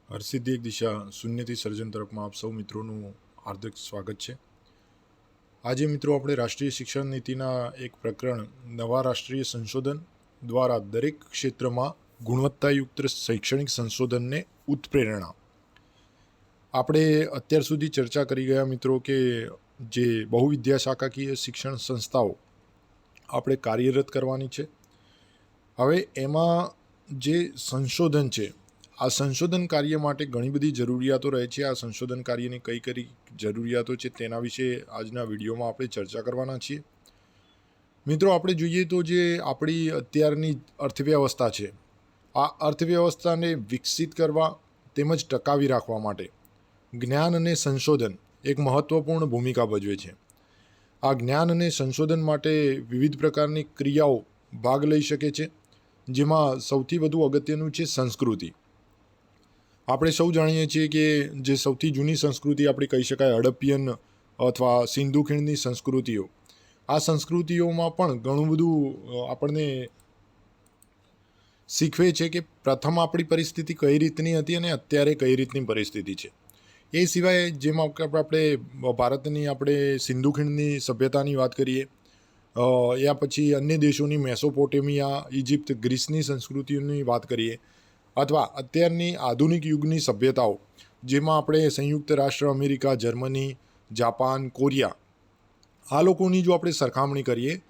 હરસિદ્ધિ એક દિશા શૂન્યથી સર્જન તરફમાં આપ સૌ મિત્રોનું હાર્દિક સ્વાગત છે। આજે મિત્રો આપણે રાષ્ટ્રીય શિક્ષણ નીતિના એક પ્રકરણ નવા રાષ્ટ્રીય સંશોધન દ્વારા દરેક ક્ષેત્રમાં ગુણવત્તાયુક્ત શૈક્ષણિક સંશોધનને ઉત્પ્રેરણા। આપણે અત્યાર સુધી ચર્ચા કરી ગયા મિત્રો કે જે બહુવિદ્યા શાખાકીય શિક્ષણ સંસ્થાઓ આપણે કાર્યરત કરવાની છે। હવે એમાં જે સંશોધન છે, આ સંશોધન કાર્ય માટે ઘણી બધી જરૂરિયાતો રહે છે। આ સંશોધન કાર્યની કઈ કઈ જરૂરિયાતો છે તેના વિશે આજના વિડીયોમાં આપણે ચર્ચા કરવાના છીએ। મિત્રો આપણે જોઈએ તો જે આપણી અત્યારની અર્થવ્યવસ્થા છે, આ અર્થવ્યવસ્થાને વિકસિત કરવા તેમજ ટકાવી રાખવા માટે જ્ઞાન અને સંશોધન એક મહત્ત્વપૂર્ણ ભૂમિકા ભજવે છે। આ જ્ઞાન અને સંશોધન માટે વિવિધ પ્રકારની ક્રિયાઓ ભાગ લઈ શકે છે, જેમાં સૌથી વધુ અગત્યનું છે સંસ્કૃતિ। આપણે સૌ જાણીએ છીએ કે જે સૌથી જૂની સંસ્કૃતિ આપણે કહી શકાય હડપ્પિયન અથવા સિંધુ ખીણની સંસ્કૃતિઓ, આ સંસ્કૃતિઓમાં પણ ઘણું બધું આપણને શીખવે છે કે પ્રથમ આપણી પરિસ્થિતિ કઈ રીતની હતી અને અત્યારે કઈ રીતની પરિસ્થિતિ છે। એ સિવાય જેમાં આપણે ભારતની આપણે સિંધુ ખીણની સભ્યતાની વાત કરીએ, યા પછી અન્ય દેશોની મેસોપોટેમિયા, ઇજિપ્ત, ગ્રીસની સંસ્કૃતિઓની વાત કરીએ, અથવા અત્યારની આધુનિક યુગની સભ્યતાઓ જેમાં આપણે સંયુક્ત રાષ્ટ્ર અમેરિકા, જર્મની, જાપાન, કોરિયા, આ લોકોની જો આપણે સરખામણી કરીએ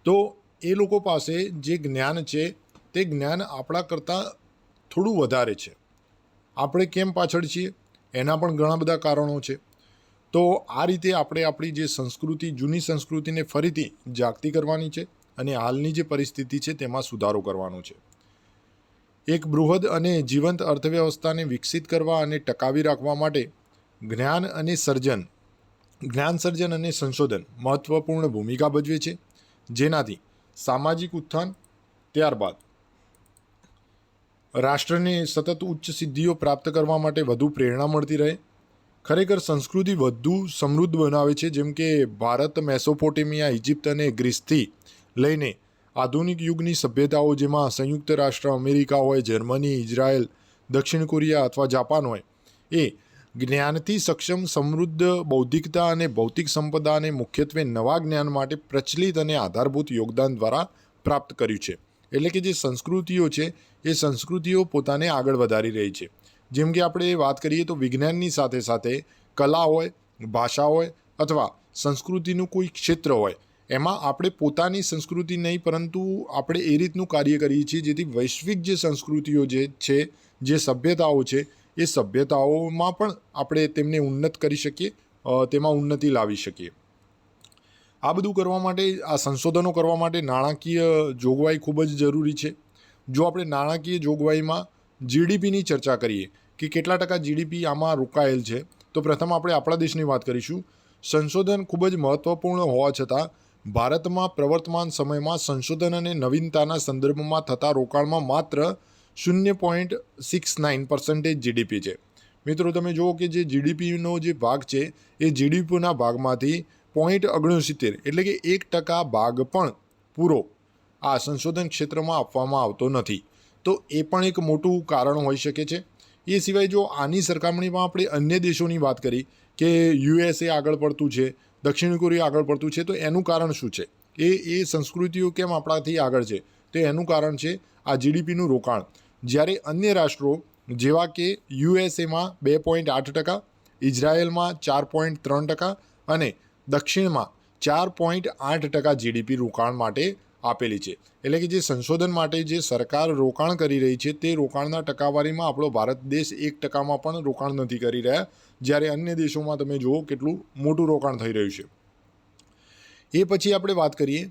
તો એ લોકો પાસે જે જ્ઞાન છે તે જ્ઞાન આપણા કરતાં થોડું વધારે છે। આપણે કેમ પાછળ છીએ એના પણ ઘણા બધા કારણો છે। તો આ રીતે આપણે આપણી જે સંસ્કૃતિ, જૂની સંસ્કૃતિને ફરીથી જાગતી કરવાની છે અને હાલની જે પરિસ્થિતિ છે તેમાં સુધારો કરવાનો છે। એક બૃહદ અને જીવંત અર્થવ્યવસ્થાને વિકસિત કરવા અને ટકાવી રાખવા માટે જ્ઞાન સર્જન અને સંશોધન મહત્ત્વપૂર્ણ ભૂમિકા ભજવે છે, જેનાથી સામાજિક ઉત્થાન, ત્યારબાદ રાષ્ટ્રને સતત ઉચ્ચ સિદ્ધિઓ પ્રાપ્ત કરવા માટે વધુ પ્રેરણા મળતી રહે। ખરેખર સંસ્કૃતિ વધુ સમૃદ્ધ બનાવે છે, જેમ કે ભારત મેસોપોટેમિયા, ઇજિપ્ત અને ગ્રીસથી લઈને આધુનિક યુગની સભ્યતાઓ જેમાં સંયુક્ત રાષ્ટ્ર અમેરિકા હોય, જર્મની, ઇઝરાયલ, દક્ષિણ કોરિયા અથવા જાપાન હોય, એ જ્ઞાનથી સક્ષમ, સમૃદ્ધ બૌદ્ધિકતા અને ભૌતિક સંપદાને મુખ્યત્વે નવા જ્ઞાન માટે પ્રચલિત અને આધારભૂત યોગદાન દ્વારા પ્રાપ્ત કર્યું છે। એટલે કે જે સંસ્કૃતિઓ છે એ સંસ્કૃતિઓ પોતાને આગળ વધારી રહી છે। જેમ કે આપણે વાત કરીએ તો વિજ્ઞાનની સાથે સાથે કલા હોય, ભાષા હોય અથવા સંસ્કૃતિનું કોઈ ક્ષેત્ર હોય, એમાં આપણે પોતાની સંસ્કૃતિ નહીં પરંતુ આપણે એ રીતનું કાર્ય કરીએ છીએ જેથી વૈશ્વિક જે સંસ્કૃતિઓ જે છે, જે સભ્યતાઓ છે, એ સભ્યતાઓમાં પણ આપણે તેમને ઉન્નત કરી શકીએ, તેમાં ઉન્નતિ લાવી શકીએ। આ બધું કરવા માટે, આ સંશોધનો કરવા માટે નાણાકીય જોગવાઈ ખૂબ જ જરૂરી છે। જો આપણે નાણાકીય જોગવાઈમાં જીડીપીની ચર્ચા કરીએ કે કેટલા ટકા જીડીપી આમાં રોકાયેલ છે, તો પ્રથમ આપણે આપણા દેશની વાત કરીશું। સંશોધન ખૂબ જ મહત્ત્વપૂર્ણ હોવા છતાં ભારતમાં પ્રવર્તમાન સમયમાં સંશોધન અને નવીનતાના સંદર્ભમાં થતા રોકાણમાં માત્ર 0.69% જીડીપી છે। મિત્રો તમે જુઓ કે જે જીડીપીનો જે ભાગ છે એ જીડીપીના ભાગમાંથી 0.69 એટલે કે 1% ભાગ પણ પૂરો આ સંશોધન ક્ષેત્રમાં આપવામાં આવતો નથી। તો એ પણ એક મોટું કારણ હોઈ શકે છે। એ સિવાય જો આની સરખામણીમાં આપણે અન્ય દેશોની વાત કરી કે યુએસએ આગળ પડતું છે, દક્ષિણ કોરિયા આગળ પડતું છે, તો એનું કારણ શું છે? એ સંસ્કૃતિઓ કેમ આપણાથી આગળ છે? તો એનું કારણ છે આ જીડીપીનું રોકાણ। જ્યારે અન્ય રાષ્ટ્રો જેવા કે યુએસએમાં 2.8%, ઇઝરાયલમાં 4.3% અને દક્ષિણમાં 4.8% જીડીપી રોકાણ માટે આપેલી છે। એટલે કે જે સંશોધન માટે જે સરકાર રોકાણ કરી રહી છે તે રોકાણના ટકાવારીમાં આપણો ભારત દેશ 1%માં પણ રોકાણ નથી કરી રહ્યા, જ્યારે અન્ય દેશોમાં તમે જુઓ કેટલું મોટું રોકાણ થઈ રહ્યું છે। એ પછી આપણે વાત કરીએ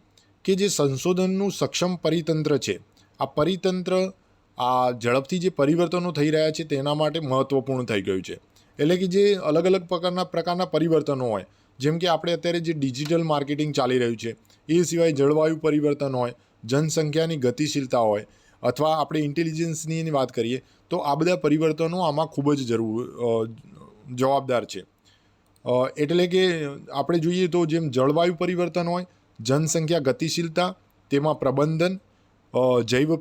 કે જે સંશોધનનું સક્ષમ પરિતંત્ર છે, આ પરિતંત્ર આ ઝડપથી જે પરિવર્તનો થઈ રહ્યા છે તેના માટે મહત્ત્વપૂર્ણ થઈ ગયું છે। એટલે કે જે અલગ અલગ પ્રકારના પરિવર્તનો હોય, જેમ કે આપણે અત્યારે જે ડિજિટલ માર્કેટિંગ ચાલી રહ્યું છે, એ સિવાય જળવાયુ પરિવર્તન હોય, જનસંખ્યાની ગતિશીલતા હોય, અથવા આપણે ઇન્ટેલિજન્સની વાત કરીએ તો આ બધા પરિવર્તનો આમાં ખૂબ જ જવાબદાર છે। એટલે કે આપણે જોઈએ તો જેમ જળવાયુ પરિવર્તન હોય, જનસંખ્યા ગતિશીલતા, તેમાં પ્રબંધન, જૈવ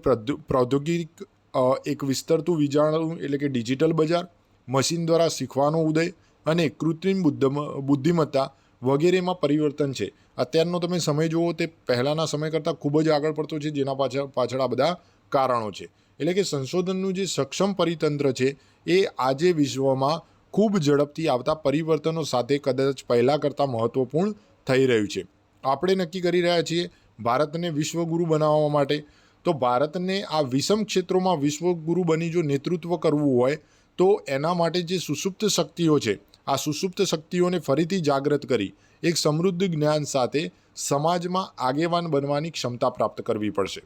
પ્રૌદ્યોગિક એક વિસ્તરતું વિજાણું એટલે કે ડિજિટલ બજાર, મશીન દ્વારા શીખવાનો ઉદય અને કૃત્રિમ બુદ્ધિમત્તા વગેરેમાં પરિવર્તન છે. અત્યારનો તમે સમય જુઓ તે પહેલાંના સમય કરતાં ખૂબ જ આગળ પડતો છે, જેના પાછળ આ બધા કારણો છે. એટલે કે સંશોધનનું જે સક્ષમ પરિતંત્ર છે એ આજે વિશ્વમાં ખૂબ ઝડપથી આવતા પરિવર્તનો સાથે કદાચ પહેલાં કરતાં મહત્ત્વપૂર્ણ થઈ રહ્યું છે. આપણે નક્કી કરી રહ્યા છીએ ભારતને વિશ્વગુરુ બનાવવા માટે. તો ભારતને આ વિષમ ક્ષેત્રોમાં વિશ્વગુરુ બની જો નેતૃત્વ કરવું હોય તો એના માટે જે સુષુપ્ત શક્તિઓ છે, આ સુષુપ્ત શક્તિઓને ફરીથી જાગૃત કરી એક સમૃદ્ધ જ્ઞાન સાથે સમાજમાં આગેવાન બનવાની ક્ષમતા પ્રાપ્ત કરવી પડશે.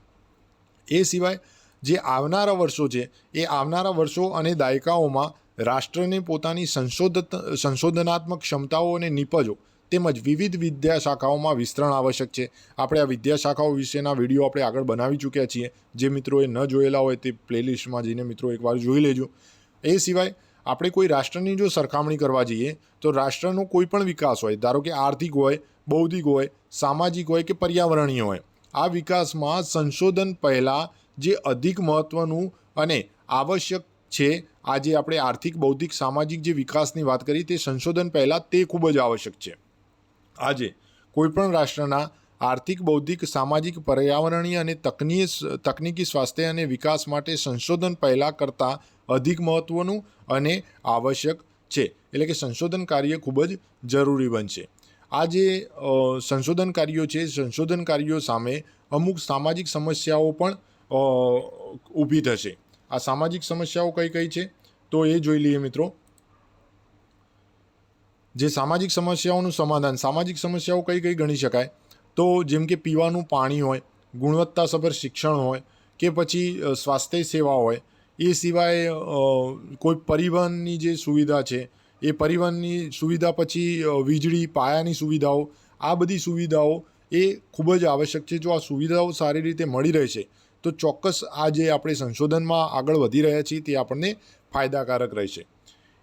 એ સિવાય જે આવનારા વર્ષો છે એ આવનારા વર્ષો અને દાયકાઓમાં રાષ્ટ્રને પોતાની સંશોધનાત્મક ક્ષમતાઓ અને નિપજો તેમજ વિવિધ વિદ્યાશાખાઓમાં વિસ્તરણ આવશ્યક છે. આપણે આ વિદ્યાશાખાઓ વિશેના વિડીયો આપણે આગળ બનાવી ચૂક્યા છીએ. જે મિત્રોએ ન જોયેલા હોય તે પ્લેલિસ્ટમાં જઈને મિત્રો એકવાર જોઈ લેજો. એ સિવાય આપણે કોઈ રાષ્ટ્રની જો સરખામણી કરવા જઈએ તો રાષ્ટ્રનો કોઈ પણ વિકાસ હોય, ધારો કે આર્થિક હોય, બૌદ્ધિક હોય, સામાજિક હોય કે પર્યાવરણીય હોય, આ વિકાસમાં સંશોધન પહેલાં જે અધિક મહત્ત્વનું અને આવશ્યક છે, આજે આપણે આર્થિક, બૌદ્ધિક, સામાજિક જે વિકાસની વાત કરી તે સંશોધન પહેલાં તે ખૂબ જ આવશ્યક છે. આજે કોઈપણ રાષ્ટ્રના આર્થિક, બૌદ્ધિક, સામાજિક, પર્યાવરણીય અને તકનીકી સ્વાસ્થ્ય અને વિકાસ માટે સંશોધન પહેલાં કરતાં અધિક મહત્ત્વનું અને આવશ્યક છે. એટલે કે સંશોધન કાર્ય ખૂબ જ જરૂરી બનશે. આ જે સંશોધન કાર્યો છે, સંશોધન કાર્યો સામે અમુક સામાજિક સમસ્યાઓ પણ ઊભી થશે. આ સામાજિક સમસ્યાઓ કઈ કઈ છે તો એ જોઈ લઈએ મિત્રો. જે સામાજિક સમસ્યાઓનું સમાધાન, સામાજિક સમસ્યાઓ કઈ કઈ ગણી શકાય તો જેમ કે પીવાનું પાણી હોય, ગુણવત્તાસભર શિક્ષણ હોય કે પછી સ્વાસ્થ્ય સેવા હોય. એ સિવાય કોઈ પરિવહનની જે સુવિધા છે એ પરિવહનની સુવિધા, પછી વીજળી, પાયાની સુવિધાઓ, આ બધી સુવિધાઓ એ ખૂબ જ આવશ્યક છે. જો આ સુવિધાઓ સારી રીતે મળી રહેશે તો ચોક્કસ આ જે આપણે સંશોધનમાં આગળ વધી રહ્યા છીએ તે આપણને ફાયદાકારક રહેશે.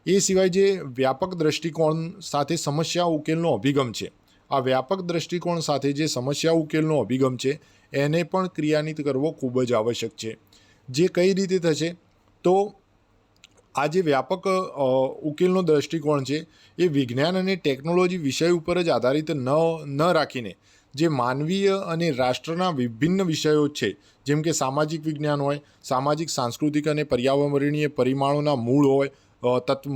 એ સિવાય જે વ્યાપક દૃષ્ટિકોણ સાથે સમસ્યા ઉકેલનો અભિગમ છે, આ વ્યાપક દૃષ્ટિકોણ સાથે જે સમસ્યા ઉકેલનો અભિગમ છે એને પણ ક્રિયાન્વિત કરવો ખૂબ જ આવશ્યક છે. જે કઈ રીતે થશે તો આ જે વ્યાપક ઉકેલનો દૃષ્ટિકોણ છે એ વિજ્ઞાન અને ટેકનોલોજી વિષય ઉપર જ આધારિત ન રાખીને જે માનવીય અને રાષ્ટ્રના વિભિન્ન વિષયો છે, જેમ કે સામાજિક વિજ્ઞાન હોય, સામાજિક, સાંસ્કૃતિક અને પર્યાવરણીય પરિમાણોના મૂળ હોય,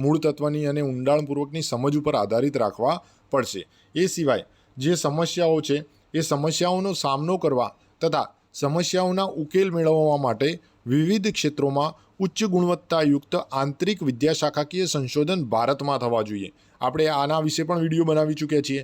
મૂળ તત્વની અને ઊંડાણપૂર્વકની સમજ ઉપર આધારિત રાખવા પડશે. એ સિવાય જે સમસ્યાઓ છે એ સમસ્યાઓનો સામનો કરવા તથા સમસ્યાઓના ઉકેલ મેળવવા માટે વિવિધ ક્ષેત્રોમાં ઉચ્ચ ગુણવત્તાયુક્ત આંતરિક વિદ્યાશાખાકીય સંશોધન ભારતમાં થવા જોઈએ. આપણે આના વિશે પણ વિડીયો બનાવી ચૂક્યા છીએ.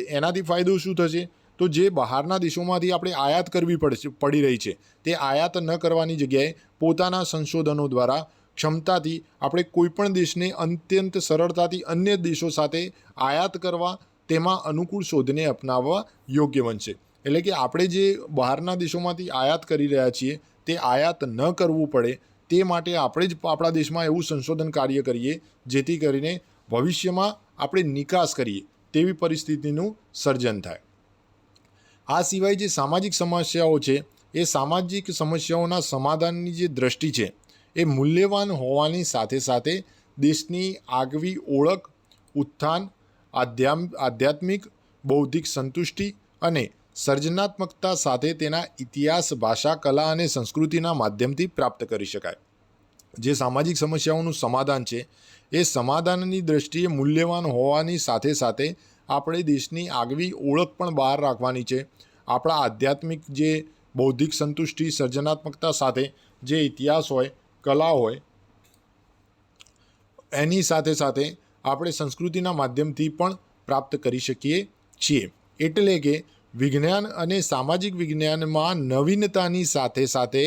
એનાથી ફાયદો શું થશે તો જે બહારના દેશોમાંથી આપણે આયાત કરવી પડી રહી છે તે આયાત ન કરવાની જગ્યાએ પોતાના સંશોધનો દ્વારા ક્ષમતાથી આપણે કોઈપણ દેશને અત્યંત સરળતાથી અન્ય દેશો સાથે આયાત કરવા, તેમાં અનુકૂળ શોધને અપનાવવા યોગ્ય બનશે. એટલે કે આપણે જે બહારના દેશોમાંથી આયાત કરી રહ્યા છીએ તે આયાત ન કરવું પડે તે માટે આપણે જ આપણા દેશમાં એવું સંશોધન કાર્ય કરીએ જેથી કરીને ભવિષ્યમાં આપણે નિકાસ કરીએ તેવી પરિસ્થિતિનું સર્જન થાય. આ સિવાય જે સામાજિક સમસ્યાઓ છે એ સામાજિક સમસ્યાઓના સમાધાનની જે દ્રષ્ટિ છે એ મૂલ્યવાન હોવાની સાથે સાથે દેશની આગવી ઓળખ, ઉત્થાન, આધ્યાત્મિક, બૌદ્ધિક સંતુષ્ટિ અને સર્જનાત્મકતા સાથે તેના ઇતિહાસ, ભાષા, કલા અને સંસ્કૃતિના માધ્યમથી પ્રાપ્ત કરી શકાય. જે સામાજિક સમસ્યાઓનું સમાધાન છે એ સમાધાનની દ્રષ્ટિએ મૂલ્યવાન હોવાની સાથે સાથે આપણે દેશની આગવી ઓળખ પણ બહાર રાખવાની છે. આપણા આધ્યાત્મિક, જે બૌદ્ધિક સંતુષ્ટિ, સર્જનાત્મકતા સાથે જે ઇતિહાસ હોય, કલા હોય, એની સાથે સાથે આપણે સંસ્કૃતિના માધ્યમથી પણ પ્રાપ્ત કરી શકીએ છીએ. એટલે કે વિજ્ઞાન અને સામાજિક વિજ્ઞાનમાં નવીનતાની સાથે સાથે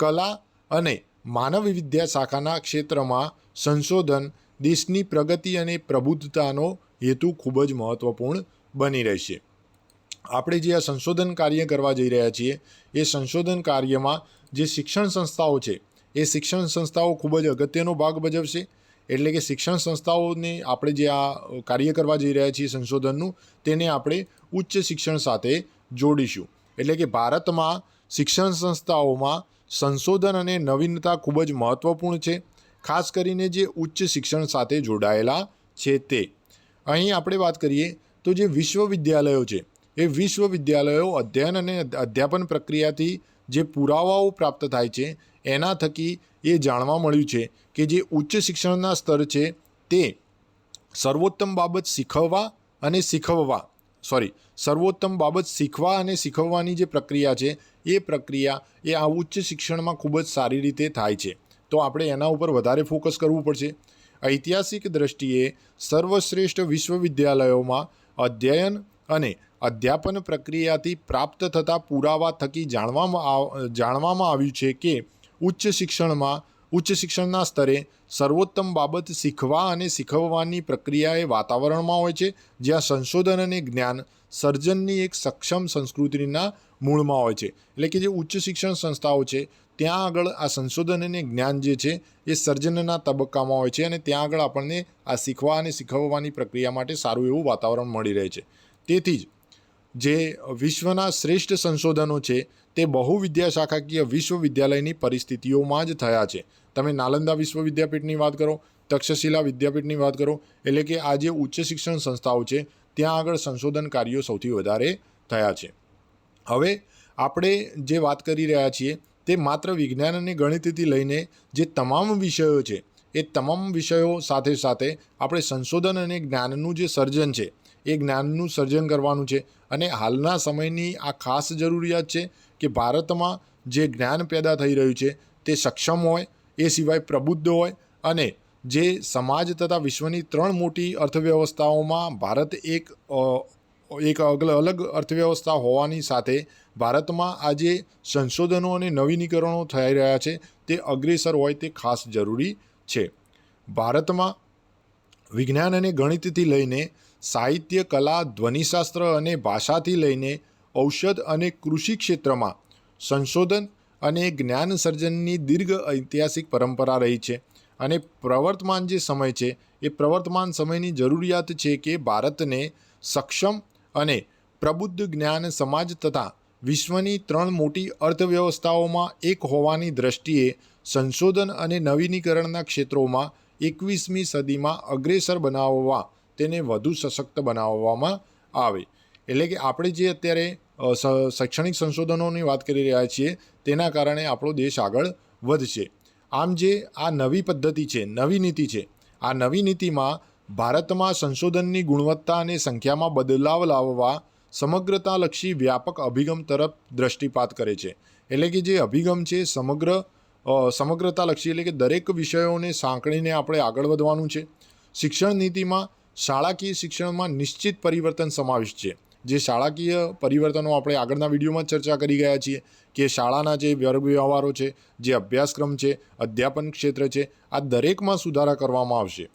કલા અને માનવ વિદ્યાશાખાના ક્ષેત્રમાં સંશોધન દેશની પ્રગતિ અને પ્રબુદ્ધતાનો હેતુ ખૂબ જ મહત્ત્વપૂર્ણ બની રહેશે. આપણે જે આ સંશોધન કાર્ય કરવા જઈ રહ્યા છીએ એ સંશોધન કાર્યમાં જે શિક્ષણ સંસ્થાઓ છે એ શિક્ષણ સંસ્થાઓ ખૂબ જ અગત્યનો ભાગ ભજવશે. એટલે કે શિક્ષણ સંસ્થાઓને આપણે જે આ કાર્ય કરવા જઈ રહ્યા છીએ સંશોધનનું, તેને આપણે ઉચ્ચ શિક્ષણ સાથે જોડીશું. એટલે કે ભારતમાં શિક્ષણ સંસ્થાઓમાં સંશોધન અને નવીનતા ખૂબ જ મહત્ત્વપૂર્ણ છે, ખાસ કરીને જે ઉચ્ચ શિક્ષણ સાથે જોડાયેલા છે તે. અહીં આપણે વાત કરીએ તો જે વિશ્વવિદ્યાલયો છે એ વિશ્વવિદ્યાલયો અધ્યયન અને અધ્યાપન પ્રક્રિયાથી જે પુરાવાઓ પ્રાપ્ત થાય છે એના થકી એ જાણવા મળ્યું છે કે જે ઉચ્ચ શિક્ષણના સ્તર છે તે સર્વોત્તમ બાબત શીખવા અને શીખવવાની જે પ્રક્રિયા છે એ આ ઉચ્ચ શિક્ષણમાં ખૂબ જ સારી રીતે થાય છે. તો આપણે એના ઉપર વધારે ફોકસ કરવું પડશે. ઐતિહાસિક દ્રષ્ટિએ સર્વશ્રેષ્ઠ વિશ્વવિદ્યાલયોમાં અધ્યયન અને અધ્યાપન પ્રક્રિયાથી પ્રાપ્ત થતા પુરાવા થકી જાણવામાં આવ્યું છે કે ઉચ્ચ શિક્ષણના સ્તરે સર્વોત્તમ બાબત શીખવા અને શીખવવાની પ્રક્રિયા એ વાતાવરણમાં હોય છે જ્યાં સંશોધન અને જ્ઞાન સર્જનની એક સક્ષમ સંસ્કૃતિના મૂળમાં હોય છે. એટલે કે જે ઉચ્ચ શિક્ષણ સંસ્થાઓ છે ત્યાં આગળ આ સંશોધન અને જ્ઞાન જે છે એ સર્જનના તબક્કામાં હોય છે અને ત્યાં આગળ આપણને આ શીખવા અને શીખવવાની પ્રક્રિયા માટે સારું એવું વાતાવરણ મળી રહે છે. તેથી જ જે વિશ્વના શ્રેષ્ઠ સંશોધનો છે તે બહુવિદ્યાશાખાકીય વિશ્વવિદ્યાલયની પરિસ્થિતિઓમાં જ થયા છે. તમે નાલંદા વિશ્વવિદ્યાપીઠની વાત કરો, તક્ષશિલા વિદ્યાપીઠની વાત કરો, એટલે કે આ જે ઉચ્ચ શિક્ષણ સંસ્થાઓ છે ત્યાં આગળ સંશોધન કાર્યો સૌથી વધારે થયા છે. હવે આપણે જે વાત કરી રહ્યા છીએ તે માત્ર વિજ્ઞાન અને ગણિતથી લઈને જે તમામ વિષયો છે એ તમામ વિષયો સાથે સાથે આપણે સંશોધન અને જ્ઞાનનું જે સર્જન છે એ જ્ઞાનનું સર્જન કરવાનું છે. અને હાલના સમયની આ ખાસ જરૂરિયાત છે કે ભારતમાં જે જ્ઞાન પેદા થઈ રહ્યું છે તે સક્ષમ હોય, એ સિવાય પ્રબુદ્ધ હોય અને જે સમાજ તથા વિશ્વની 3 મોટી અર્થવ્યવસ્થાઓમાં ભારત એક અલગ અર્થવ્યવસ્થા હોવાની સાથે ભારતમાં આજે સંશોધનો અને નવીનીકરણો થઈ રહ્યા છે તે અગ્રેસર હોય તે ખાસ જરૂરી છે. ભારતમાં વિજ્ઞાન અને ગણિતથી લઈને સાહિત્ય, કલા, ધ્વનિશાસ્ત્ર અને ભાષાથી લઈને ઔષધ અને કૃષિ ક્ષેત્રમાં સંશોધન અને જ્ઞાન સર્જનની દીર્ઘ ઐતિહાસિક પરંપરા રહી છે. અને પ્રવર્તમાન જે સમય છે એ પ્રવર્તમાન સમયની જરૂરિયાત છે કે ભારતને સક્ષમ અને પ્રબુદ્ધ જ્ઞાન સમાજ તથા વિશ્વની 3 મોટી અર્થવ્યવસ્થાઓમાં એક હોવાની દ્રષ્ટિએ સંશોધન અને નવીનીકરણના ક્ષેત્રોમાં 21મી સદીમાં અગ્રેસર બનાવવા, તેને વધુ સશક્ત બનાવવામાં આવે. એટલે કે આપણે જે અત્યારે શૈક્ષણિક સંશોધનોની વાત કરી રહ્યા છીએ તેના કારણે આપણો દેશ આગળ વધશે. આમ જે આ નવી પદ્ધતિ છે, નવી નીતિ છે, આ નવી નીતિમાં ભારતમાં સંશોધનની ગુણવત્તા અને સંખ્યામાં બદલાવ લાવવા સમગ્રતાલક્ષી વ્યાપક અભિગમ તરફ દ્રષ્ટિપાત કરે છે. એટલે કે જે અભિગમ છે સમગ્રતાલક્ષી, એટલે કે દરેક વિષયોને સાંકળીને આપણે આગળ વધવાનું છે. શિક્ષણ નીતિમાં શાળાકીય શિક્ષણમાં નિશ્ચિત પરિવર્તન સમાવિષ્ટ છે. જે શાળાકીય પરિવર્તનો આપણે આગળના વિડીયોમાં ચર્ચા કરી ગયા છીએ કે શાળાના જે વર્ગ વ્યવહારો છે, જે અભ્યાસક્રમ છે, અધ્યાપન ક્ષેત્ર છે, આ દરેકમાં સુધારા કરવામાં આવશે.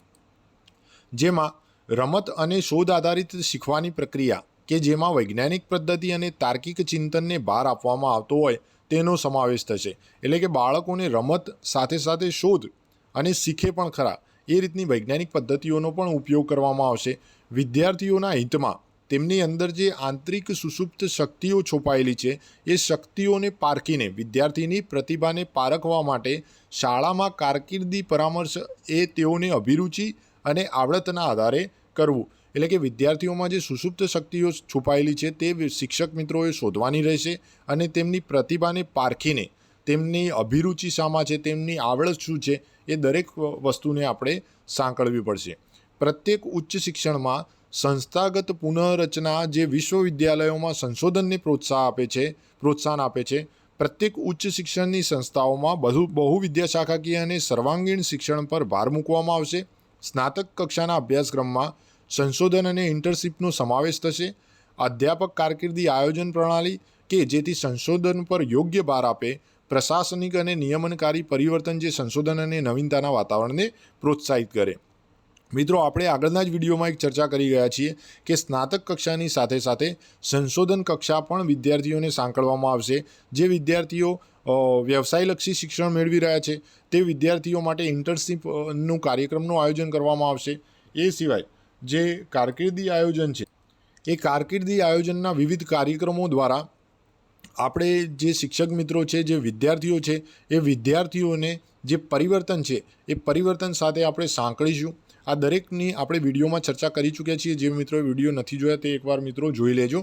જેમાં રમત અને શોધ આધારિત શીખવાની પ્રક્રિયા કે જેમાં વૈજ્ઞાનિક પદ્ધતિ અને તાર્કિક ચિંતનને ભાર આપવામાં આવતો હોય તેનો સમાવેશ થશે. એટલે કે બાળકોને રમત સાથે સાથે શોધ અને શીખે પણ ખરા એ રીતની વૈજ્ઞાનિક પદ્ધતિઓનો પણ ઉપયોગ કરવામાં આવશે. વિદ્યાર્થીઓના હિતમાં તેમની અંદર જે આંતરિક સુષુપ્ત શક્તિઓ છુપાયેલી છે એ શક્તિઓને પારખીને વિદ્યાર્થીની પ્રતિભાને પારખવા માટે શાળામાં કારકિર્દી પરામર્શ એ તેઓને અભિરુચિ અને આવડતના આધારે કરવું. એટલે કે વિદ્યાર્થીઓમાં જે સુષુપ્ત શક્તિઓ છુપાયેલી છે તે શિક્ષક મિત્રોએ શોધવાની રહેશે અને તેમની પ્રતિભાને પારખીને તેમની અભિરુચિ શામાં છે, તેમની આવડત શું છે એ દરેક વસ્તુને આપણે સાંકળવી પડશે. પ્રત્યેક ઉચ્ચ શિક્ષણમાં સંસ્થાગત પુનઃરચના જે વિશ્વવિદ્યાલયોમાં સંશોધનને પ્રોત્સાહન આપે છે. પ્રત્યેક ઉચ્ચ શિક્ષણની સંસ્થાઓમાં બહુવિદ્યાશાખાકીય અને સર્વાંગીણ શિક્ષણ પર ભાર મૂકવામાં આવશે. સ્નાતક કક્ષાના અભ્યાસક્રમમાં સંશોધન અને ઇન્ટર્નશીપનો સમાવેશ થશે. અધ્યાપક કારકિર્દી આયોજન પ્રણાલી કે જેથી સંશોધન પર યોગ્ય ભાર આપે. પ્રશાસનિક અને નિયમનકારી પરિવર્તન જે સંશોધન અને નવીનતાના વાતાવરણને પ્રોત્સાહિત કરે. મિત્રો, આપણે આગળના જ વિડીયોમાં એક ચર્ચા કરી ગયા છીએ કે સ્નાતક કક્ષાની સાથે સાથે સંશોધન કક્ષા પણ વિદ્યાર્થીઓને સાંકળવામાં આવશે. જે વિદ્યાર્થીઓ વ્યવસાયલક્ષી શિક્ષણ મેળવી રહ્યા છે તે વિદ્યાર્થીઓ માટે ઇન્ટર્નશીપનું કાર્યક્રમનું આયોજન કરવામાં આવશે. એ સિવાય જે કારકિર્દી આયોજન છે એ કારકિર્દી આયોજનના વિવિધ કાર્યક્રમો દ્વારા આપણે જે શિક્ષક મિત્રો છે, જે વિદ્યાર્થીઓ છે, એ વિદ્યાર્થીઓને જે પરિવર્તન છે એ પરિવર્તન સાથે આપણે સાંકળીશું. આ દરેકની આપણે વિડીયોમાં ચર્ચા કરી ચૂક્યા છીએ. જે મિત્રોએ વિડીયો નથી જોયા તે એકવાર મિત્રો જોઈ લેજો.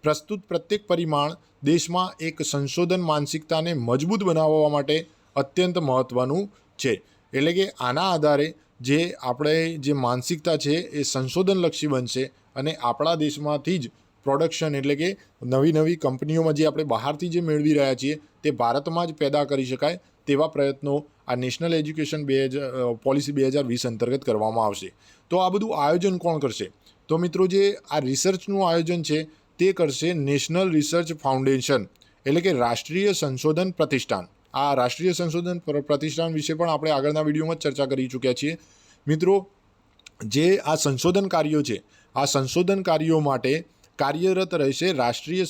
પ્રસ્તુત પ્રત્યેક પરિમાણ દેશમાં એક સંશોધન માનસિકતાને મજબૂત બનાવવા માટે અત્યંત મહત્ત્વનું છે. એટલે કે આના આધારે જે આપણે જે માનસિકતા છે એ સંશોધનલક્ષી બનશે અને આપણા દેશમાંથી જ પ્રોડક્શન એટલે કે નવી નવી કંપનીઓમાં જે આપણે બહારથી જે મેળવી રહ્યા છીએ તે ભારતમાં જ પેદા કરી શકાય તેવા પ્રયત્નો આ નેશનલ એજ્યુકેશન પોલિસી 2020 અંતર્ગત કરવામાં આવશે. તો આ બધું આયોજન કોણ કરશે? તો મિત્રો જે આ રિસર્ચનું આયોજન છે તે કરશે નેશનલ રિસર્ચ ફાઉન્ડેશન એટલે કે રાષ્ટ્રીય સંશોધન પ્રતિષ્ઠાન. આ રાષ્ટ્રીય સંશોધન પ્રતિષ્ઠાન વિશે પણ આપણે આગળના વિડીયોમાં ચર્ચા કરી ચૂક્યા છીએ. મિત્રો જે આ સંશોધન કાર્યો છે આ સંશોધન કાર્યો માટે કાર્યરત રહેશે રાષ્ટ્રીય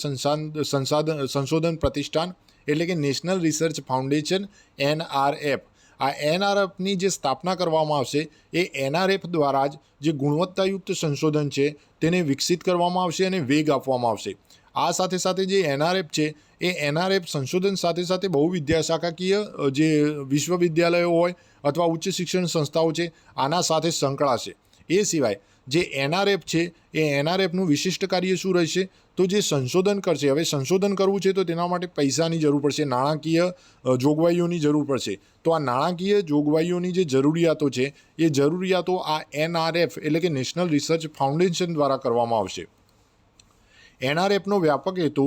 સંશોધન પ્રતિષ્ઠાન એટલે કે નેશનલ રિસર્ચ ફાઉન્ડેશન NRF. આ NRFની જે સ્થાપના કરવામાં આવશે એ NRF દ્વારા જ જે ગુણવત્તાયુક્ત સંશોધન છે તેને વિકસિત કરવામાં આવશે અને વેગ આપવામાં આવશે. આ સાથે સાથે જે NRF છે એ NRF સંશોધન સાથે સાથે બહુ વિદ્યાશાખાકીય જે વિશ્વવિદ્યાલયો હોય અથવા ઉચ્ચ શિક્ષણ સંસ્થાઓ છે આના સાથે સંકળાશે. એ સિવાય જે NRF છે એ NRFનું વિશિષ્ટ કાર્ય શું રહેશે? તો જે સંશોધન કરશે, હવે સંશોધન કરવું છે તો તેના માટે પૈસાની જરૂર પડશે, નાણાકીય જોગવાઈઓની જરૂર પડશે. તો આ નાણાકીય જોગવાઈઓની જે જરૂરિયાતો છે એ જરૂરિયાતો આ NRF એટલે કે નેશનલ રિસર્ચ ફાઉન્ડેશન દ્વારા કરવામાં આવશે. NRFનો વ્યાપક હેતુ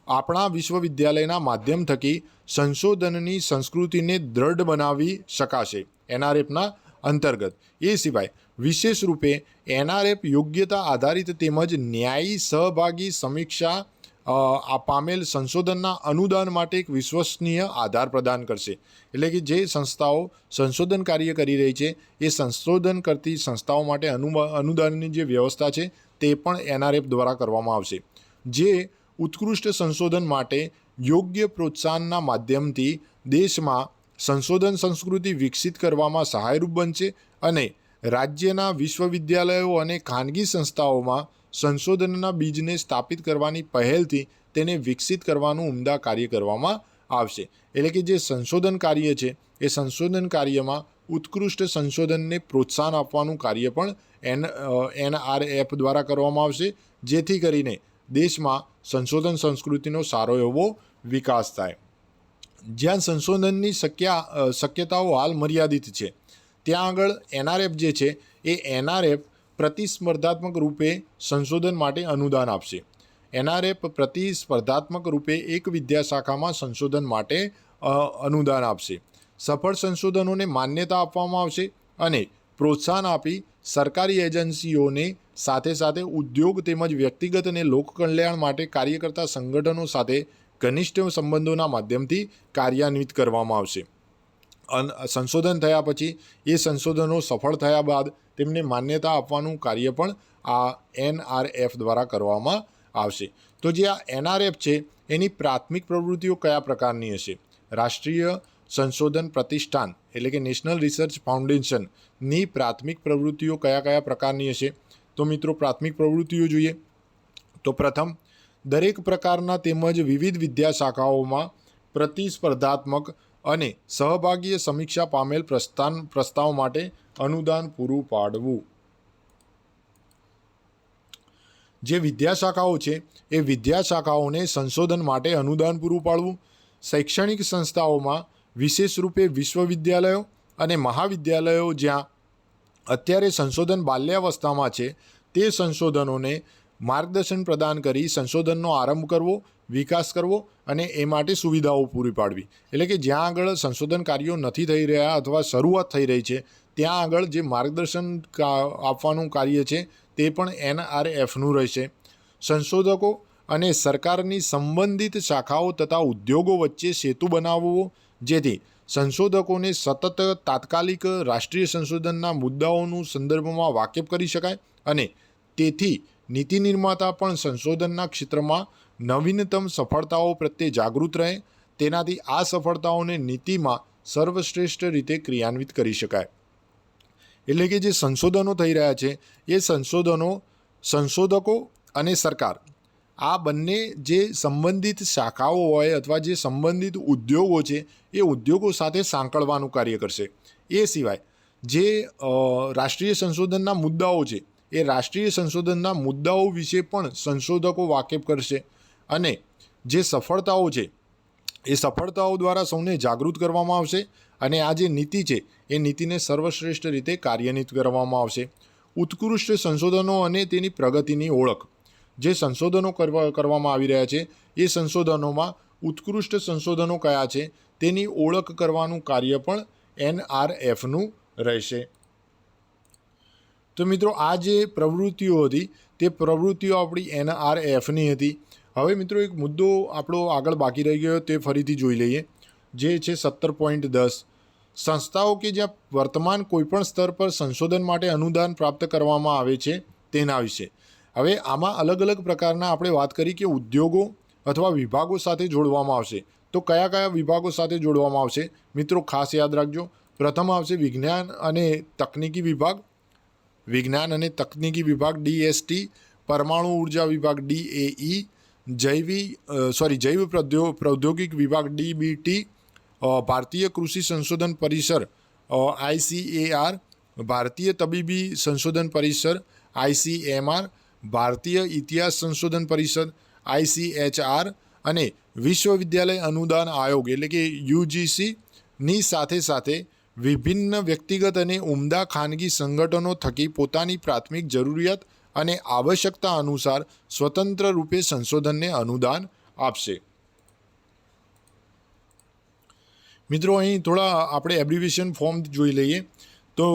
આપણા વિશ્વવિદ્યાલયના માધ્યમ થકી સંશોધનની સંસ્કૃતિને દ્રઢ બનાવી શકાશે NRFના અંતર્ગત. એ સિવાય વિશેષ રૂપે NRF યોગ્યતા આધારિત તેમજ ન્યાયી સહભાગી સમીક્ષા પામેલ સંશોધનના અનુદાન માટે એક વિશ્વસનીય આધાર પ્રદાન કરશે. એટલે કે જે સંસ્થાઓ સંશોધન કાર્ય કરી રહી છે એ સંશોધન કરતી સંસ્થાઓ માટે અનુદાનની જે વ્યવસ્થા છે તે પણ NRF દ્વારા કરવામાં આવશે. જે ઉત્કૃષ્ટ સંશોધન માટે યોગ્ય પ્રોત્સાહનના માધ્યમથી દેશમાં સંશોધન સંસ્કૃતિ વિકસિત કરવામાં સહાયરૂપ બનશે અને રાજ્યના વિશ્વવિદ્યાલયો અને ખાનગી સંસ્થાઓમાં સંશોધનના બીજને સ્થાપિત કરવાની પહેલથી તેને વિકસિત કરવાનું ઉમદા કાર્ય કરવામાં આવશે. એટલે કે જે સંશોધન કાર્ય છે એ સંશોધન કાર્યમાં ઉત્કૃષ્ટ સંશોધનને પ્રોત્સાહન આપવાનું કાર્ય પણ NRF દ્વારા કરવામાં આવશે, જેથી કરીને દેશમાં સંશોધન સંસ્કૃતિનો સારો એવો વિકાસ થાય. જ્યાં સંશોધનની શક્યતાઓ હાલ મર્યાદિત છે ત્યાં આગળ NRF જે છે એ NRF પ્રતિસ્પર્ધાત્મક રૂપે સંશોધન માટે અનુદાન આપશે. NRF પ્રતિસ્પર્ધાત્મક રૂપે એક વિદ્યાશાખામાં સંશોધન માટે અનુદાન આપશે. સફળ સંશોધનોને માન્યતા આપવામાં આવશે અને પ્રોત્સાહન આપી સરકારી એજન્સીઓને સાથે સાથે ઉદ્યોગ તેમજ વ્યક્તિગત અને લોકકલ્યાણ માટે કાર્ય કરતા સંગઠનો સાથે ઘનિષ્ઠ સંબંધોના માધ્યમથી કાર્યાન્વિત કરવામાં આવશે. સંશોધન થયા પછી એ સંશોધનો સફળ થયા બાદ તેમને માન્યતા આપવાનું કાર્ય પણ આ NRF દ્વારા કરવામાં આવશે. તો જે આ NRF છે એની પ્રાથમિક પ્રવૃત્તિઓ કયા પ્રકારની હશે? રાષ્ટ્રીય સંશોધન પ્રતિષ્ઠાન એટલે કે નેશનલ રિસર્ચ ફાઉન્ડેશનની પ્રાથમિક પ્રવૃત્તિઓ કયા કયા પ્રકારની હશે? તો મિત્રો પ્રાથમિક પ્રવૃત્તિઓ જોઈએ તો પ્રથમ, દરેક પ્રકારના તેમજ વિવિધ વિદ્યાશાખાઓમાં પ્રતિસ્પર્ધાત્મક અને સહભાગીય સમીક્ષા પામેલ પ્રસ્તાવ માટે અનુદાન પૂરું પાડવું. જે વિદ્યાશાખાઓ છે એ વિદ્યાશાખાઓને સંશોધન માટે અનુદાન પૂરું પાડવું. શૈક્ષણિક સંસ્થાઓમાં વિશેષ રૂપે વિશ્વવિદ્યાલયો અને મહાવિદ્યાલયો જ્યાં અત્યારે સંશોધન બાલ્યાવસ્થામાં છે તે સંશોધનોને માર્ગદર્શન પ્રદાન કરી સંશોધનનો આરંભ કરવો, વિકાસ કરવો અને એ માટે સુવિધાઓ પૂરી પાડવી. એટલે કે જ્યાં આગળ સંશોધન કાર્યો નથી થઈ રહ્યા અથવા શરૂઆત થઈ રહી છે ત્યાં આગળ જે માર્ગદર્શન આપવાનું કાર્ય છે તે પણ NRFનું રહેશે. સંશોધકો અને સરકારની સંબંધિત શાખાઓ તથા ઉદ્યોગો વચ્ચે સેતુ બનાવવો, જેથી સંશોધકોને સતત તાત્કાલિક રાષ્ટ્રીય સંશોધનના મુદ્દાઓનું સંદર્ભમાં વાકેફ કરી શકાય અને તેથી નીતિ નિર્માતા પણ સંશોધનના ક્ષેત્રમાં નવીનતમ સફળતાઓ પ્રત્યે જાગૃત રહે, તેનાથી આ સફળતાઓને નીતિમાં સર્વશ્રેષ્ઠ રીતે ક્રિયાન્વિત કરી શકાય. એટલે કે જે સંશોધનો થઈ રહ્યા છે એ સંશોધનો સંશોધકો અને સરકાર આ બંને જે સંબંધિત શાખાઓ હોય અથવા જે સંબંધિત ઉદ્યોગો છે એ ઉદ્યોગો સાથે સાંકળવાનું કાર્ય કરશે. એ સિવાય જે રાષ્ટ્રીય સંશોધનના મુદ્દાઓ છે એ રાષ્ટ્રીય સંશોધનના મુદ્દાઓ વિશે પણ સંશોધકો વાકેફ કરશે અને જે સફળતાઓ છે એ સફળતાઓ દ્વારા સૌને જાગૃત કરવામાં આવશે અને આ જે નીતિ છે એ નીતિને સર્વશ્રેષ્ઠ રીતે કાર્યાન્વિત કરવામાં આવશે. ઉત્કૃષ્ટ સંશોધનો અને તેની પ્રગતિની ઓળખ. જે સંશોધનો કરવામાં આવી રહ્યા છે એ સંશોધનોમાં ઉત્કૃષ્ટ સંશોધનો કયા છે તેની ઓળખ કરવાનું કાર્ય પણ NRFનું રહેશે. તો મિત્રો આ જે પ્રવૃત્તિઓ હતી તે પ્રવૃત્તિઓ આપણી NRFની હતી. હવે મિત્રો એક મુદ્દો આપણો આગળ બાકી રહી ગયો તે ફરીથી જોઈ લઈએ, જે છે 17.10 સંસ્થાઓ કે જ્યાં વર્તમાન કોઈપણ સ્તર પર સંશોધન માટે અનુદાન પ્રાપ્ત કરવામાં આવે છે તેના વિશે. હવે આમાં અલગ અલગ પ્રકારના આપણે વાત કરી કે ઉદ્યોગો અથવા વિભાગો સાથે જોડવામાં આવશે. તો કયા કયા વિભાગો સાથે જોડવામાં આવશે મિત્રો ખાસ યાદ રાખજો. પ્રથમ આવશે વિજ્ઞાન અને તકનીકી વિભાગ, DST, પરમાણુ ઉર્જા વિભાગ DAE, જૈવ પ્રૌદ્યોગિક વિભાગ DBT, ભારતીય કૃષિ સંશોધન પરિસર ICAR, ભારતીય તબીબી સંશોધન પરિસર ICMR, ભારતીય ઇતિહાસ સંશોધન પરિષદ ICHR અને વિશ્વવિદ્યાલય અનુદાન આયોગ એટલે કે UGC ની સાથે સાથે વિભિન્ન વ્યક્તિગત અને ઉમદા ખાનગી સંગઠનો થકી પોતાની પ્રાથમિક જરૂરિયાત અને આવશ્યકતા અનુસાર સ્વતંત્ર રૂપે સંશોધનને અનુદાન આપશે. મિત્રો અહીં થોડા આપણે એબ્રિવિએશન ફોર્મ જોઈ લઈએ. તો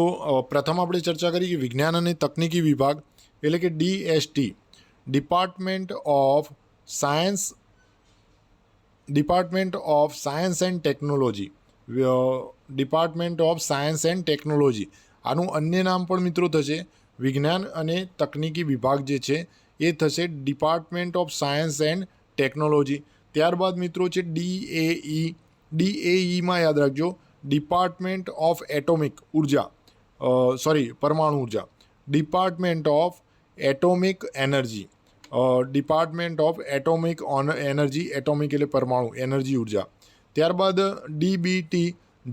પ્રથમ આપણે ચર્ચા કરી કે વિજ્ઞાન અને તકનીકી વિભાગ એટલે કે DST, department of science and technology, આનું અન્ય નામ પણ મિત્રો થશે વિજ્ઞાન અને તકનીકી વિભાગ જે છે એ થશે department of science and technology. ત્યારબાદ મિત્રો છે DAEમાં યાદ રાખજો ડિપાર્ટમેન્ટ ઓફ પરમાણુ ઉર્જા, department of atomic energy, atomic એટલે પરમાણુ એનર્જી ઉર્જા. ત્યારબાદ DBT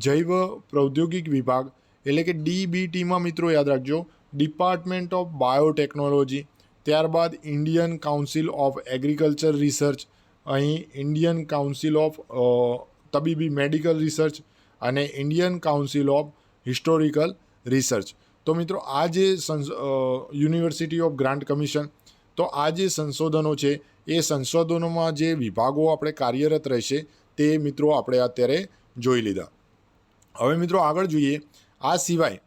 જૈવ પ્રૌદ્યોગિક વિભાગ એટલે કે DBTમાં મિત્રો યાદ રાખજો ડિપાર્ટમેન્ટ ઓફ બાયોટેકનોલોજી. ત્યારબાદ Indian council of agriculture research, અહીં ઇન્ડિયન કાઉન્સિલ ઓફ તબીબી મેડિકલ રિસર્ચ અને Indian council of historical research. તો મિત્રો આ જે યુનિવર્સિટી ઓફ ગ્રાન્ટ કમિશન, તો આ જે સંશોધનો છે એ સંશોધનોમાં જે વિભાગો આપણે કાર્યરત રહેશે તે મિત્રો આપણે અત્યારે જોઈ લીધા. હવે મિત્રો આગળ જોઈએ. આ સિવાય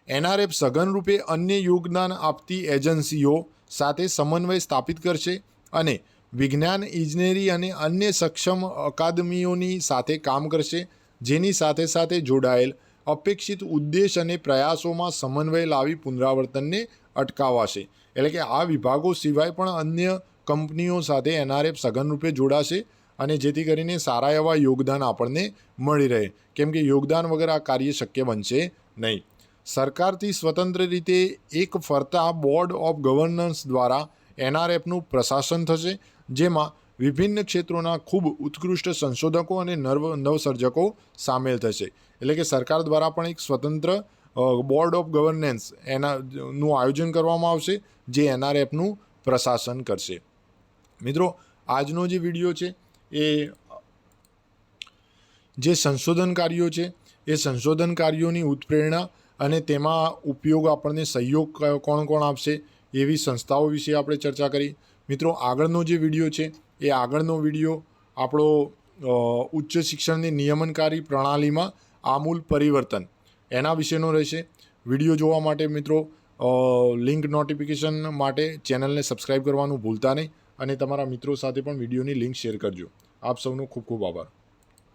NRF સઘન રૂપે અન્ય યોગદાન આપતી એજન્સીઓ સાથે સમન્વય સ્થાપિત કરશે અને વિજ્ઞાન, ઇજનેરી અને અન્ય સક્ષમ અકાદમીઓની સાથે કામ કરશે, જેની સાથે સાથે જોડાયેલ અપેક્ષિત ઉદ્દેશ અને પ્રયાસોમાં સમન્વય લાવી પુનરાવર્તનને અટકાવાશે. એટલે કે આ વિભાગો સિવાય પણ અન્ય કંપનીઓ સાથે NRF સઘન રૂપે જોડાશે અને જેથી કરીને સારા એવા યોગદાન આપણને મળી રહે, કેમ કે યોગદાન વગર આ કાર્ય શક્ય બનશે નહીં. સરકારથી સ્વતંત્ર રીતે એક ફરતા બોર્ડ ઓફ ગવર્નન્સ દ્વારા NRFનું પ્રશાસન થશે, જેમાં વિભિન્ન ક્ષેત્રોના ખૂબ ઉત્કૃષ્ટ સંશોધકો અને નવસર્જકો સામેલ થશે. એટલે કે સરકાર દ્વારા પણ એક સ્વતંત્ર બોર્ડ ઓફ ગવર્નન્સ નું આયોજન કરવામાં આવશે જે NRFનું પ્રશાસન કરશે. મિત્રો આજનો જે વિડીયો છે એ જે સંશોધન કાર્યો છે એ સંશોધન કાર્યોની ઉત્પ્રેરણા અને તેમાં ઉપયોગ આપણને સહયોગ કોણ કોણ આપશે એવી સંસ્થાઓ વિશે આપણે ચર્ચા કરી. મિત્રો આગળનો જે વિડીયો છે એ આગળનો વિડીયો આપણો ઉચ્ચ શિક્ષણની નિયમનકારી પ્રણાલીમાં આમૂલ પરિવર્તન એના વિશેનો રહેશે. વિડીયો જોવા માટે મિત્રો લિંક નોટિફિકેશન માટે ચેનલને સબસ્ક્રાઈબ કરવાનું ભૂલતા નહીં અને તમારા મિત્રો સાથે પણ વિડીયોની લિંક શેર કરજો. આપ સૌનો ખૂબ ખૂબ આભાર.